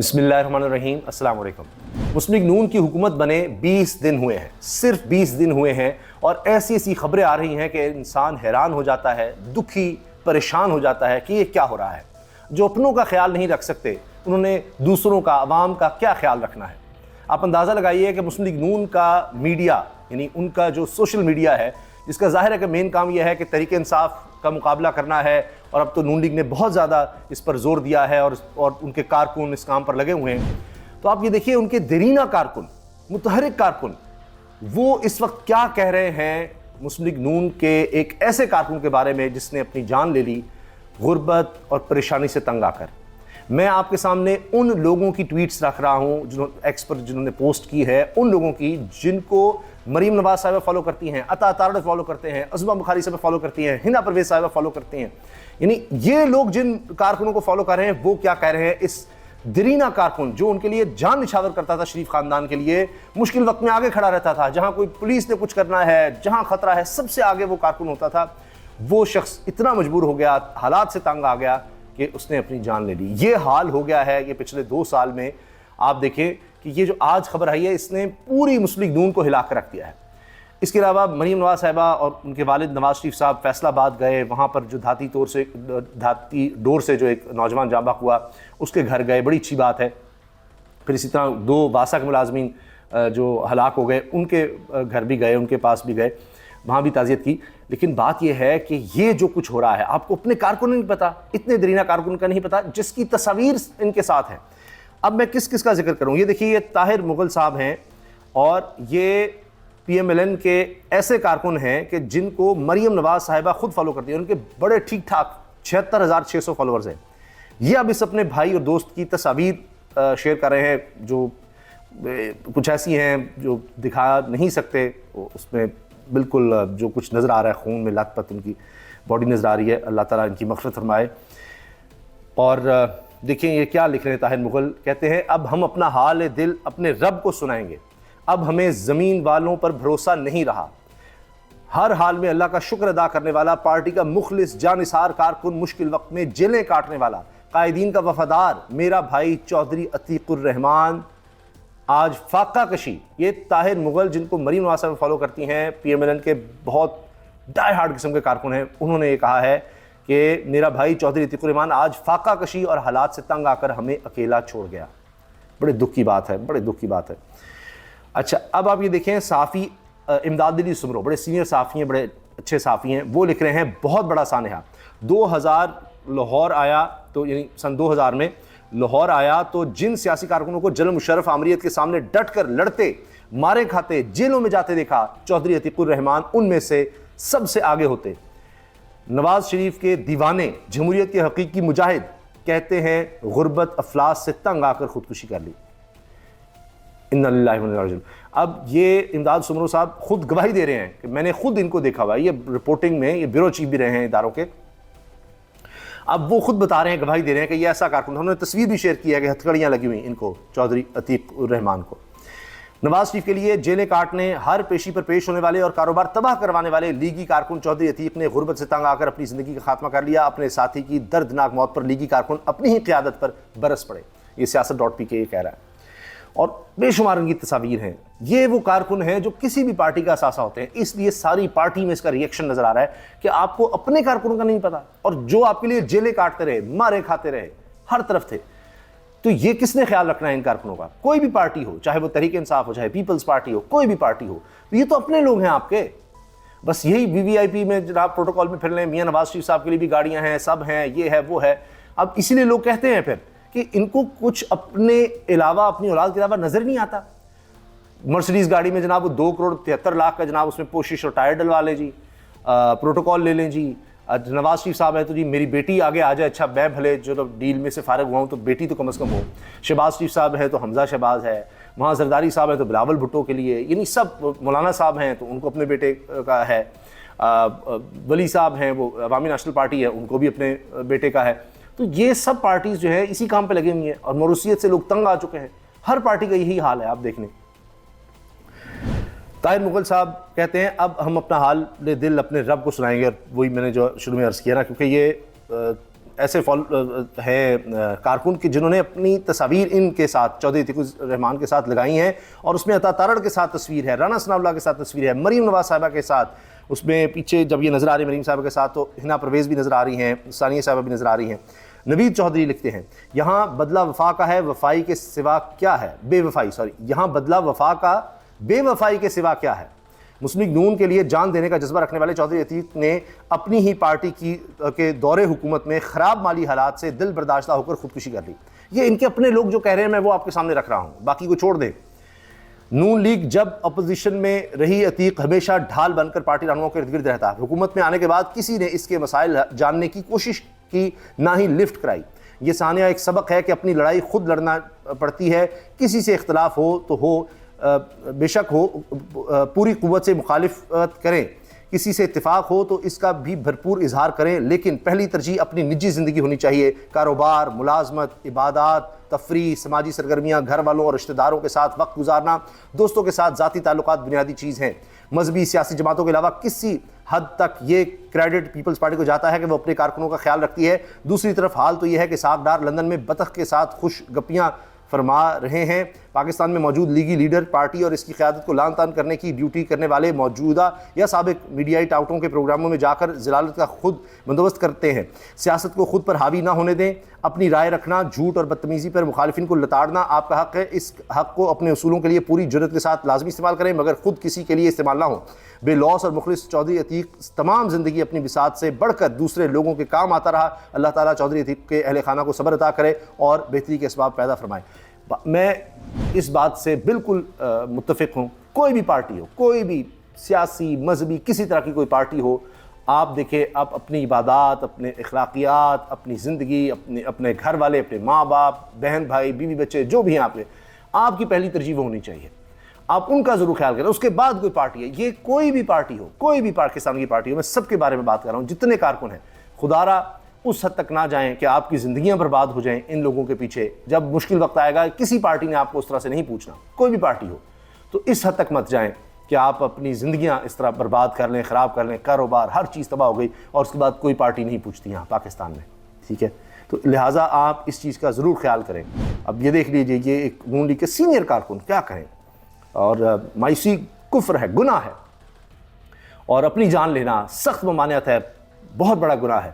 بسم اللہ الرحمن الرحیم، السلام علیکم۔ مسلم لیگ نون کی حکومت بنے 20 دن ہوئے ہیں، صرف 20 دن ہوئے ہیں، اور ایسی ایسی خبریں آ رہی ہیں کہ انسان حیران ہو جاتا ہے، دکھی پریشان ہو جاتا ہے کہ یہ کیا ہو رہا ہے۔ جو اپنوں کا خیال نہیں رکھ سکتے، انہوں نے دوسروں کا، عوام کا کیا خیال رکھنا ہے؟ آپ اندازہ لگائیے کہ مسلم لیگ نون کا میڈیا، یعنی ان کا جو سوشل میڈیا ہے، جس کا ظاہر ہے کہ مین کام یہ ہے کہ تحریک انصاف کا مقابلہ کرنا ہے، اور اب تو نون لیگ نے بہت زیادہ اس پر زور دیا ہے اور ان کے کارکن اس کام پر لگے ہوئے ہیں۔ تو آپ یہ دیکھیے ان کے دیرینہ کارکن، متحرک کارکن، وہ اس وقت کیا کہہ رہے ہیں مسلم لیگ نون کے ایک ایسے کارکن کے بارے میں جس نے اپنی جان لے لی غربت اور پریشانی سے تنگ آ کر۔ میں آپ کے سامنے ان لوگوں کی ٹویٹس رکھ رہا ہوں جنہوں نے پوسٹ کی ہے، ان لوگوں کی جن کو مریم نواز صاحبہ فالو کرتی ہیں، عطا تارڑ فالو کرتے ہیں، عظمہ بخاری صاحبہ فالو کرتی ہیں، ہنا پرویز صاحبہ فالو کرتی ہیں۔ یعنی یہ لوگ جن کارکنوں کو فالو کر رہے ہیں وہ کیا کہہ رہے ہیں؟ اس دیرینہ کارکن جو ان کے لیے جان نچھاور کرتا تھا، شریف خاندان کے لیے مشکل وقت میں آگے کھڑا رہتا تھا، جہاں کوئی پولیس نے کچھ کرنا ہے، جہاں خطرہ ہے، سب سے آگے وہ کارکن ہوتا تھا، وہ شخص اتنا مجبور ہو گیا، حالات سے تنگ آ گیا کہ اس نے اپنی جان لے لی۔ یہ حال ہو گیا ہے یہ پچھلے 2 سال میں۔ آپ دیکھیں کہ یہ جو آج خبر آئی ہے، اس نے پوری مسلم لیگ نون کو ہلا کر رکھ دیا ہے۔ اس کے علاوہ مریم نواز صاحبہ اور ان کے والد نواز شریف صاحب فیصل آباد گئے، وہاں پر جو دھاتی ڈور سے جو ایک نوجوان جاں بحق ہوا، اس کے گھر گئے، بڑی اچھی بات ہے۔ پھر اسی طرح 2 واسا کے ملازمین جو ہلاک ہو گئے، ان کے گھر بھی گئے، ان کے پاس بھی گئے، وہاں بھی تعزیت کی۔ لیکن بات یہ ہے کہ یہ جو کچھ ہو رہا ہے، آپ کو اپنے کارکن نہیں پتا، اتنے دیرینہ کارکن کا نہیں پتا جس کی تصاویر ان کے ساتھ ہیں۔ اب میں کس کس کا ذکر کروں؟ یہ دیکھیے، یہ طاہر مغل صاحب ہیں، اور یہ پی ایم ایل این کے ایسے کارکن ہیں کہ جن کو مریم نواز صاحبہ خود فالو کرتی ہیں، ان کے بڑے ٹھیک ٹھاک 76,600 فالوورز ہیں۔ یہ اب اس اپنے بھائی اور دوست کی تصاویر شیئر کر رہے ہیں جو کچھ ایسی ہیں جو دکھا نہیں سکتے، اس میں بالکل جو کچھ نظر آ رہا ہے، خون میں لت پت ان کی باڈی نظر آ رہی ہے۔ اللہ تعالیٰ ان کی مغفرت فرمائے۔ اور دیکھیں یہ کیا لکھ رہے ہیں طاہر مغل، کہتے ہیں اب ہم اپنا حال دل اپنے رب کو سنائیں گے، اب ہمیں زمین والوں پر بھروسہ نہیں رہا۔ ہر حال میں اللہ کا شکر ادا کرنے والا، پارٹی کا مخلص جانثار کارکن، مشکل وقت میں جیلیں کاٹنے والا، قائدین کا وفادار میرا بھائی چودھری عتیق الرحمان آج فاقہ کشی۔ یہ طاہر مغل جن کو مریم نواز صاحب فالو کرتی ہیں، پی ایم ایل این کے بہت ڈائی ہارڈ قسم کے کارکن ہیں، انہوں نے یہ کہا ہے کہ میرا بھائی چودھری عتیق الرحمان آج فاقہ کشی اور حالات سے تنگ آ کر ہمیں اکیلا چھوڑ گیا۔ بڑے دکھ کی بات ہے، بڑے دکھ کی بات ہے۔ اچھا، اب آپ یہ دیکھیں، صحافی امداد علی سمرو، بڑے سینئر صحافی ہیں، بڑے اچھے صحافی ہیں، وہ لکھ رہے ہیں بہت بڑا سانحہ۔ 2000 لاہور آیا تو، یعنی سن 2000 میں لاہور آیا تو جن سیاسی کارکنوں کو جنرل مشرف آمریت کے سامنے ڈٹ کر لڑتے، مارے کھاتے، جیلوں میں جاتے دیکھا، چودھری عتیق الرحمان ان میں سے سب سے آگے ہوتے۔ نواز شریف کے دیوانے، جمہوریت کے حقیقی مجاہد، کہتے ہیں غربت افلاس سے تنگ آ کر خودکشی کر لی۔ اِنَّا لِلَّهِ وَإِنَّا إِلَيْهِ رَاجِعُونَ۔ اب یہ امداد سمرو صاحب خود گواہی دے رہے ہیں کہ میں نے خود ان کو دیکھا ہوا ہے، یہ رپورٹنگ میں یہ بیورو چیف بھی رہے ہیں اداروں کے۔ اب وہ خود بتا رہے ہیں، گواہی دے رہے ہیں کہ یہ ایسا کارکن، انہوں نے تصویر بھی شیئر کی ہے کہ ہتھکڑیاں لگی ہوئی ان کو، چودھری عتیق الرحمان کو۔ نواز شریف کے لیے جیلیں کاٹنے، ہر پیشی پر پیش ہونے والے اور کاروبار تباہ کروانے والے لیگی کارکن چودھری عتیق نے غربت سے تنگ آ کر اپنی زندگی کا خاتمہ کر لیا۔ اپنے ساتھی کی دردناک موت پر لیگی کارکن اپنی ہی قیادت پر برس پڑے۔ یہ سیاست.pk یہ کہہ رہا ہے، اور بے شمار ان کی تصاویر ہیں۔ یہ وہ کارکن ہیں جو کسی بھی پارٹی کا اثاثہ ہوتے ہیں، اس لیے ساری پارٹی میں اس کا ریئیکشن نظر آ رہا ہے کہ آپ کو اپنے کارکنوں کا نہیں پتا، اور جو آپ کے لیے جیلیں کاٹتے رہے، مارے کھاتے رہے، ہر طرف تھے۔ تو یہ کس نے خیال رکھنا ہے ان کارکنوں کا؟ کوئی بھی پارٹی ہو، چاہے وہ تحریک انصاف ہو، چاہے پیپلز پارٹی ہو، کوئی بھی پارٹی ہو، یہ تو اپنے لوگ ہیں آپ کے۔ بس یہی VVIP میں جناب پروٹوکول میں پھر لیں، میاں نواز شریف صاحب کے لیے بھی گاڑیاں ہیں، سب ہیں، یہ ہے وہ ہے۔ اب اسی لیے لوگ کہتے ہیں پھر کہ ان کو کچھ اپنے علاوہ، اپنی اولاد کے علاوہ نظر نہیں آتا۔ مرسڈیز گاڑی میں جناب وہ 2,73,00,000 کا جناب اس میں پوشش اور ٹائر ڈلوا لیں جی، پروٹوکول لے لیں جی۔ نواز شریف صاحب ہے تو جی میری بیٹی آگے آ جائے، اچھا میں بھلے جو ڈیل میں سے فارغ ہوا ہوں تو بیٹی تو کم از کم ہو۔ شہباز شریف صاحب ہے تو حمزہ شہباز ہے، وہاں زرداری صاحب ہے تو بلاول بھٹو کے لیے، یعنی سب، مولانا صاحب ہیں تو ان کو اپنے بیٹے کا ہے، ولی صاحب ہیں وہ عوامی نیشنل پارٹی ہے، ان کو بھی اپنے بیٹے کا ہے۔ تو یہ سب پارٹیز جو ہے اسی کام پہ لگے ہوئی ہیں، اور موروثیت سے لوگ تنگ آ چکے ہیں۔ ہر پارٹی کا یہی حال ہے، آپ دیکھ لیں۔ طاہر مغل صاحب کہتے ہیں اب ہم اپنا حال دل اپنے رب کو سنائیں گے، اور وہی میں نے جو شروع میں عرض کیا نا، کیونکہ یہ ایسے ہیں کارکن کہ جنہوں نے اپنی تصاویر ان کے ساتھ چودھری عتیق الرحمان کے ساتھ لگائی ہیں، اور اس میں عطا تارڑ کے ساتھ تصویر ہے، رانا ثناء اللہ کے ساتھ تصویر ہے، مریم نواز صاحبہ کے ساتھ، اس میں پیچھے جب یہ نظر آ رہی ہے مریم صاحبہ کے ساتھ تو ہنا پرویز بھی نظر آ رہی ہیں، ثانیہ صاحبہ بھی نظر آ رہی ہیں۔ نوید چودھری لکھتے ہیں یہاں بدلہ وفا کا ہے، وفائی کے سوا کیا ہے، بے وفائی، یہاں بدلہ وفا کا بے وفائی کے سوا کیا ہے۔ مسلم لیگ نون کے لیے جان دینے کا جذبہ رکھنے والے چودھری عتیق نے اپنی ہی پارٹی کے دور حکومت میں خراب مالی حالات سے دل برداشتہ ہو کر خودکشی کر لی۔ یہ ان کے اپنے لوگ جو کہہ رہے ہیں میں وہ آپ کے سامنے رکھ رہا ہوں، باقی کو چھوڑ دیں۔ نون لیگ جب اپوزیشن میں رہی، عتیق ہمیشہ ڈھال بن کر پارٹی رہنماؤں کے ارد گرد رہتا۔ حکومت میں آنے کے بعد کسی نے اس کے مسائل جاننے کی کوشش کی، نہ ہی لفٹ کرائی۔ یہ ثانیہ ایک سبق ہے کہ اپنی لڑائی خود لڑنا پڑتی ہے، کسی سے اختلاف ہو تو ہو، بے شک ہو، پوری قوت سے مخالفت کریں، کسی سے اتفاق ہو تو اس کا بھی بھرپور اظہار کریں، لیکن پہلی ترجیح اپنی نجی زندگی ہونی چاہیے۔ کاروبار، ملازمت، عبادات، تفریح، سماجی سرگرمیاں، گھر والوں اور رشتہ داروں کے ساتھ وقت گزارنا، دوستوں کے ساتھ ذاتی تعلقات بنیادی چیز ہیں۔ مذہبی سیاسی جماعتوں کے علاوہ کسی حد تک یہ کریڈٹ پیپلز پارٹی کو جاتا ہے کہ وہ اپنے کارکنوں کا خیال رکھتی ہے۔ دوسری طرف حال تو یہ ہے کہ ساکھ ڈار لندن میں بطخ کے ساتھ خوش گپیاں فرما رہے ہیں۔ پاکستان میں موجود لیگی لیڈر پارٹی اور اس کی قیادت کو لان تان کرنے کی ڈیوٹی کرنے والے موجودہ یا سابق میڈیائی ٹاؤٹوں کے پروگراموں میں جا کر ضلالت کا خود بندوبست کرتے ہیں۔ سیاست کو خود پر حاوی نہ ہونے دیں، اپنی رائے رکھنا، جھوٹ اور بدتمیزی پر مخالفین کو لتاڑنا آپ کا حق ہے۔ اس حق کو اپنے اصولوں کے لیے پوری جرأت کے ساتھ لازمی استعمال کریں، مگر خود کسی کے لیے استعمال نہ ہو۔ بے لوث اور مخلص چودھری عتیق تمام زندگی اپنی بساط سے بڑھ کر دوسرے لوگوں کے کام آتا رہا۔ اللہ تعالیٰ چودھری عتیق کے اہل خانہ کو صبر عطا کرے اور بہتری کے اسباب پیدا فرمائے۔ میں اس بات سے بالکل متفق ہوں، کوئی بھی پارٹی ہو، کوئی بھی سیاسی، مذہبی، کسی طرح کی کوئی پارٹی ہو، آپ دیکھیں آپ اپنی عبادات، اپنے اخلاقیات، اپنی زندگی، اپنے گھر والے، اپنے ماں باپ، بہن بھائی، بیوی بچے جو بھی ہیں آپ کی پہلی ترجیح وہ ہونی چاہیے۔ آپ ان کا ضرور خیال کریں، اس کے بعد کوئی پارٹی ہے، یہ کوئی بھی پارٹی ہو، کوئی بھی پاکستان کی پارٹی ہو، میں سب کے بارے میں بات کر رہا ہوں، جتنے کارکن ہیں، خدا را اس حد تک نہ جائیں کہ آپ کی زندگیاں برباد ہو جائیں ان لوگوں کے پیچھے۔ جب مشکل وقت آئے گا کسی پارٹی نے آپ کو اس طرح سے نہیں پوچھنا، کوئی بھی پارٹی ہو، تو اس حد تک مت جائیں کہ آپ اپنی زندگیاں اس طرح برباد کر لیں، خراب کر لیں، کاروبار، ہر چیز تباہ ہو گئی اور اس کے بعد کوئی پارٹی نہیں پوچھتی یہاں پاکستان میں، ٹھیک ہے؟ تو لہٰذا آپ اس چیز کا ضرور خیال کریں۔ اب یہ دیکھ لیجئے، یہ ایک نون لیگ کے سینئر کارکن کیا کہیں، اور مایوسی کفر ہے، گناہ ہے، اور اپنی جان لینا سخت ممانعت ہے، بہت بڑا گناہ ہے،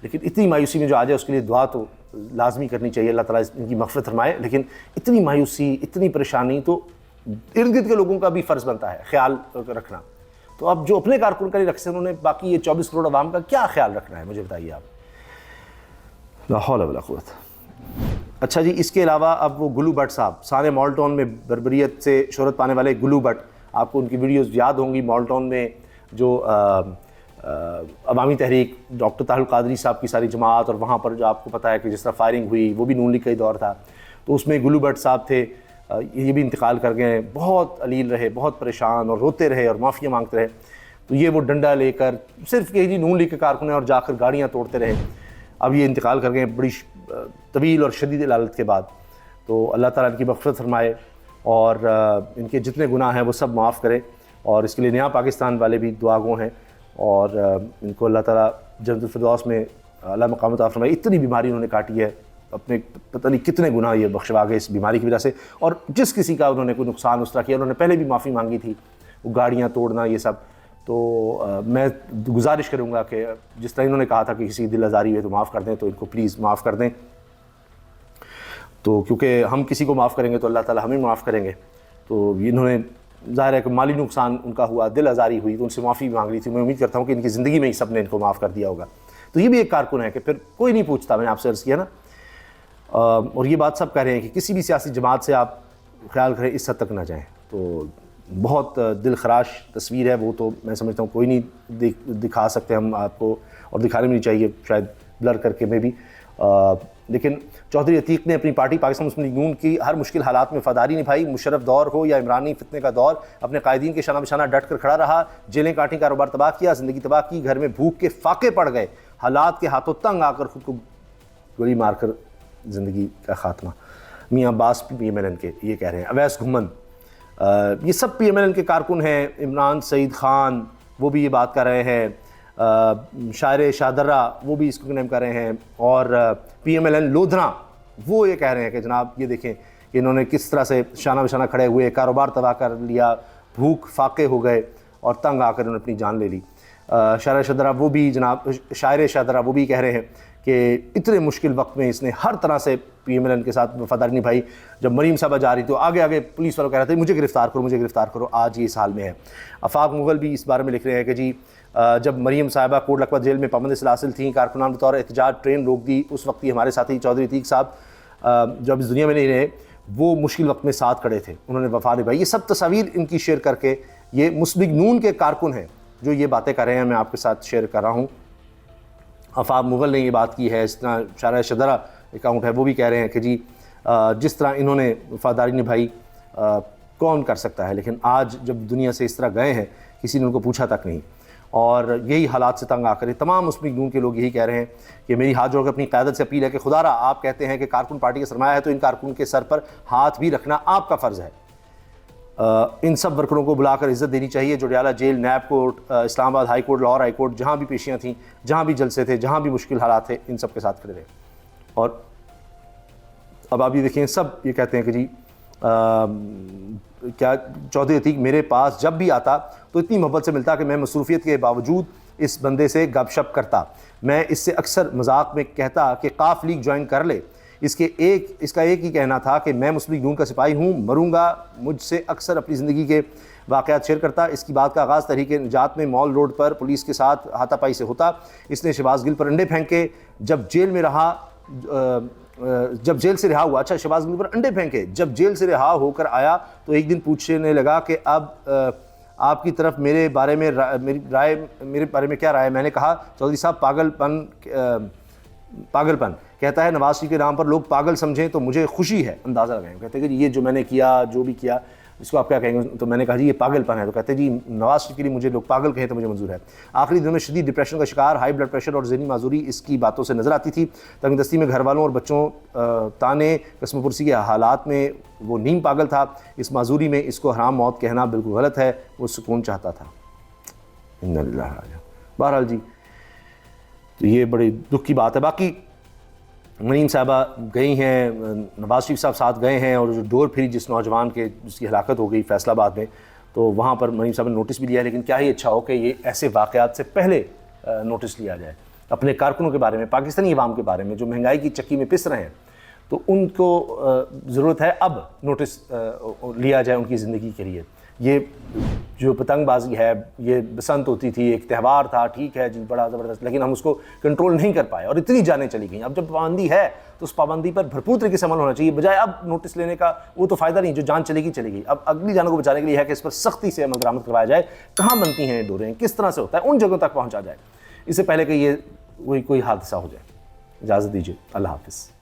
لیکن اتنی مایوسی میں جو آ جائے اس کے لیے دعا تو لازمی کرنی چاہیے، اللہ تعالیٰ ان کی مغفرت فرمائے۔ لیکن اتنی مایوسی، اتنی پریشانی تو ارد گرد کے لوگوں کا بھی فرض بنتا ہے خیال رکھنا۔ تو اب جو اپنے کارکن کا نہیں رکھ سکتے، انہوں نے باقی یہ 24 کروڑ عوام کا کیا خیال رکھنا ہے، مجھے بتائیے آپ۔ لا حول ولا قوت۔ اچھا جی، اس کے علاوہ اب وہ گلو بٹ صاحب، سارے مال ٹاؤن میں بربریت سے شہرت پانے والے گلو بٹ، آپ کو ان کی ویڈیوز یاد ہوں گی، مال ٹاؤن میں جو عوامی تحریک ڈاکٹر طاہر القادری صاحب کی ساری جماعت، اور وہاں پر جو آپ کو پتہ ہے کہ جس طرح فائرنگ ہوئی، وہ بھی نون لیگ کا ہی دور تھا، تو اس میں گلو بٹ صاحب تھے، یہ بھی انتقال کر گئے، بہت علیل رہے، بہت پریشان اور روتے رہے اور معافیاں مانگتے رہے۔ تو یہ وہ ڈنڈا لے کر صرف کہ جی نون لیگ کے کارکن ہیں اور جا کر گاڑیاں توڑتے رہے۔ اب یہ انتقال کر گئے بڑی طویل اور شدید علالت کے بعد۔ تو اللہ تعالیٰ ان کی مغفرت فرمائے اور ان کے جتنے گناہ ہیں وہ سب معاف کرے، اور اس کے لیے نیا پاکستان والے بھی دعا گو ہیں، اور ان کو اللہ تعالیٰ جنت الفردوس میں اعلیٰ مقام عطا فرمائے۔ اتنی بیماری انہوں نے کاٹی ہے، اپنے پتہ نہیں کتنے گناہ یہ بخشوا گئے اس بیماری کی وجہ سے، اور جس کسی کا انہوں نے کوئی نقصان اس طرح کیا، انہوں نے پہلے بھی معافی مانگی تھی، وہ گاڑیاں توڑنا یہ سب۔ تو میں گزارش کروں گا کہ جس طرح انہوں نے کہا تھا کہ کسی دل آزاری ہوئے تو معاف کر دیں، تو ان کو پلیز معاف کر دیں، تو کیونکہ ہم کسی کو معاف کریں گے تو اللہ تعالیٰ ہمیں معاف کریں گے۔ تو انہوں نے ظاہر ہے کہ مالی نقصان ان کا ہوا، دل آزاری ہوئی، تو ان سے معافی بھی مانگ لی تھی۔ میں امید کرتا ہوں کہ ان کی زندگی میں ہی سب نے ان کو معاف کر دیا ہوگا۔ تو یہ بھی ایک کارکن ہے کہ پھر کوئی نہیں پوچھتا، میں نے آپ سے عرض کیا نا، اور یہ بات سب کہہ رہے ہیں کہ کسی بھی سیاسی جماعت سے آپ خیال کریں اس حد تک نہ جائیں۔ تو بہت دل خراش تصویر ہے وہ، تو میں سمجھتا ہوں کوئی نہیں دکھا سکتے ہم آپ کو، اور دکھانے بھی نہیں چاہیے شاید بلر کر کے میں بھی، لیکن چودھری عتیق نے اپنی پارٹی پاکستان مسلم لیگ نون کی ہر مشکل حالات میں وفاداری نبھائی۔ مشرف دور ہو یا عمرانی فتنے کا دور، اپنے قائدین کے شانہ بشانہ ڈٹ کر کھڑا رہا، جیلیں کاٹیں، کاروبار تباہ کیا، زندگی تباہ کی، گھر میں بھوک کے فاقے پڑ گئے، حالات کے ہاتھوں تنگ آ کر خود کو گولی مار کر زندگی کا خاتمہ۔ میاں عباس پی ایم ایل این کے یہ کہہ رہے ہیں، اویس گھمن، یہ سب پی ایم ایل این کے کارکن ہیں، عمران سعید خان وہ بھی یہ بات کر رہے ہیں، شاعر شاہدرہ وہ بھی اس کو کنڈیم کر رہے ہیں، اور PMLN لودھنا وہ یہ کہہ رہے ہیں کہ جناب یہ دیکھیں کہ انہوں نے کس طرح سے شانہ بشانہ کھڑے ہوئے، کاروبار تباہ کر لیا، بھوک فاقے ہو گئے اور تنگ آ کر انہوں نے اپنی جان لے لی۔ شاعر شاہدرہ وہ بھی کہہ رہے ہیں کہ اتنے مشکل وقت میں اس نے ہر طرح سے PMLN کے ساتھ وفاداری نبھائی۔ جب مریم صاحبہ جا رہی تو آگے پولیس والوں کہہ رہے تھے مجھے گرفتار کرو، آج یہ اس حال میں ہے۔ آفاق مغل بھی اس بارے میں لکھ رہے ہیں کہ جی جب مریم صاحبہ کوٹ لکھپت جیل میں پابند سلاسل تھیں، کارکنان بطور احتجاج ٹرین روک دی، اس وقت ہی ہمارے ساتھی چودھری عتیق صاحب جب اس دنیا میں نہیں رہے، وہ مشکل وقت میں ساتھ کھڑے تھے، انہوں نے وفا نبھائی۔ یہ سب تصاویر ان کی شیئر کر کے، یہ مسلم نون کے کارکن ہیں جو یہ باتیں کر رہے ہیں، میں آپ کے ساتھ شیئر کر رہا ہوں۔ آفاق مغل نے یہ بات کی ہے، اس طرح شاعر شاہدرہ اکاؤنٹ ہے وہ بھی کہہ رہے ہیں کہ جی جس طرح انہوں نے وفاداری نبھائی کون کر سکتا ہے، لیکن آج جب دنیا سے اس طرح گئے ہیں کسی نے ان کو پوچھا تک نہیں، اور یہی حالات سے تنگ آ کر تمام مسلم نون کے لوگ یہی کہہ رہے ہیں کہ میری ہاتھ جوڑ کر اپنی قیادت سے اپیل ہے کہ خدا را آپ کہتے ہیں کہ کارکن پارٹی کا سرمایہ ہے، تو ان کارکن کے سر پر ہاتھ بھی رکھنا آپ کا فرض ہے۔ ان سب ورکروں کو بلا کر عزت دینی چاہیے، جوڈیالہ جیل، نیب کورٹ، اسلام آباد high court, Lahore high court, جہاں بھی پیشیاں تھیں، جہاں بھی جلسے تھے، جہاں بھی مشکل حالات تھے، ان سب کے ساتھ کھڑے رہے۔ اور اب آپ یہ دیکھیں سب یہ کہتے ہیں کہ جی کیا چودھری عتیق میرے پاس جب بھی آتا تو اتنی محبت سے ملتا کہ میں مصروفیت کے باوجود اس بندے سے گپ شپ کرتا، میں اس سے اکثر مذاق میں کہتا کہ قاف لیگ جوائن کر لے، اس کا ایک ہی کہنا تھا کہ میں مسلم نون کا سپاہی ہوں، مروں گا، مجھ سے اکثر اپنی زندگی کے واقعات شیئر کرتا۔ اس کی بات کا آغاز تحریک نجات میں مال روڈ پر پولیس کے ساتھ ہاتھا پائی سے ہوتا۔ اس نے شہباز گل پر انڈے پھینکے، جب جیل سے رہا ہوا، شہباز گل پر انڈے پھینکے، جب جیل سے رہا ہو کر آیا تو ایک دن پوچھنے لگا کہ اب آپ کی طرف میرے بارے میں کیا رائے ہے؟ میں نے کہا چودھری صاحب پاگلپن کہتا ہے نواز شریف کے نام پر لوگ پاگل سمجھیں تو مجھے خوشی ہے۔ اندازہ لگائیں، کہتے ہیں کہ یہ جو میں نے کیا، جو بھی کیا، اس کو آپ کیا کہیں گے؟ تو میں نے کہا جی یہ پاگل پن ہے، تو کہتے ہیں جی نواز شریف کے لیے مجھے لوگ پاگل کہیں تو مجھے منظور ہے۔ آخری دنوں میں شدید ڈپریشن کا شکار، ہائی بلڈ پریشر اور ذہنی معذوری اس کی باتوں سے نظر آتی تھی۔ تنگ دستی میں گھر والوں اور بچوں تانے قسم پرسی کے حالات میں وہ نیم پاگل تھا۔ اس معذوری میں اس کو حرام موت کہنا بالکل غلط ہے، وہ سکون چاہتا تھا۔ بہرحال جی تو یہ بڑی دکھ کی بات ہے۔ باقی مریم صاحبہ گئی ہیں، نواز شریف صاحب ساتھ گئے ہیں، اور جو ڈور پھری جس نوجوان کے جس کی ہلاکت ہو گئی فیصل آباد میں، تو وہاں پر مریم صاحب نے نوٹس بھی لیا، لیکن کیا ہی اچھا ہو کہ یہ ایسے واقعات سے پہلے نوٹس لیا جائے اپنے کارکنوں کے بارے میں، پاکستانی عوام کے بارے میں جو مہنگائی کی چکی میں پس رہے ہیں، تو ان کو ضرورت ہے اب نوٹس لیا جائے ان کی زندگی کے لیے۔ یہ جو پتنگ بازی ہے، یہ بسنت ہوتی تھی، ایک تہوار تھا، ٹھیک ہے جی بڑا زبردست، لیکن ہم اس کو کنٹرول نہیں کر پائے اور اتنی جانیں چلی گئیں۔ اب جب پابندی ہے تو اس پابندی پر بھرپور طریقے سے عمل ہونا چاہیے، بجائے اب نوٹس لینے کا وہ تو فائدہ نہیں، جو جان چلے گی۔ اب اگلی جانوں کو بچانے کے لیے ہے کہ اس پر سختی سے عمل درآمد کروایا جائے، کہاں بنتی ہیں ڈوریں، کس طرح سے ہوتا ہے، ان جگہوں تک پہنچا جائے، اس سے پہلے کہ یہ کوئی حادثہ ہو جائے۔ اجازت دیجیے، اللہ حافظ۔